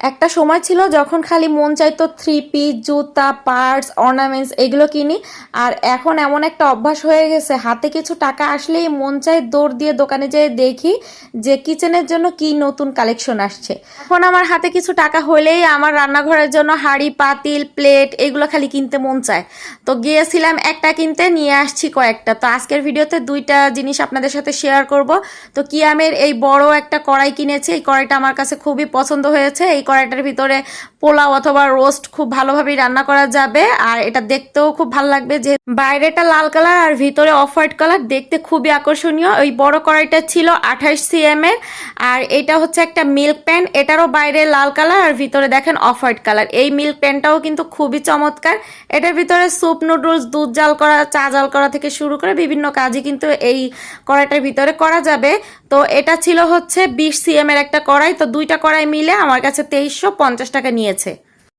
একটা সময় ছিল যখন খালি মন চাইতো থ্রি পিস, জুতা, পার্স, অর্নামেন্টস এগুলো কিনি। আর এখন এমন একটা অভ্যাস হয়ে গেছে, হাতে কিছু টাকা আসলেই মন চায় দৌড় দিয়ে দোকানে যেয়ে দেখি যে কিচেনের জন্য কি নতুন কালেকশন আসছে। এখন আমার হাতে কিছু টাকা হলেই আমার রান্নাঘরের জন্য হাঁড়ি, পাতিল, প্লেট এগুলো খালি কিনতে মন চায়। তো গিয়েছিলাম একটা কিনতে, নিয়ে আসছি কয়েকটা। তো আজকের ভিডিওতে দুইটা জিনিস আপনাদের সাথে শেয়ার করব। তো কিয়ামের এই বড় একটা কড়াই কিনেছি। এই কড়াইটা আমার কাছে খুবই পছন্দ হয়েছে। এই কড়াইটার ভিতরে পোলাও অথবা রোস্ট খুব ভালোভাবেই রান্না করা যাবে, আর এটা দেখতেও খুব ভালো লাগবে। যে বাইরেটা লাল কালার আর ভিতরে অফ হোয়াইট কালার, দেখতে খুবই আকর্ষণীয়। ওই বড় কড়াইটা ছিল 28 cm এর। আর এটা হচ্ছে একটা মিল্ক প্যান, এটারও বাইরে লাল কালার আর ভিতরে দেখেন অফ হোয়াইট কালার। এই মিল্ক প্যানটাও কিন্তু খুবই চমৎকার। এটার ভিতরে স্যুপ, নুডলস, দুধ জাল করা, চা জাল করা থেকে শুরু করে বিভিন্ন কাজই কিন্তু এই কড়াইটার ভিতরে করা যাবে। তো এটা ছিল হচ্ছে 20 cm এর একটা কড়াই। তো দুইটা কড়াই মিলে আমার কাছে 2350 টাকা নিয়েছে।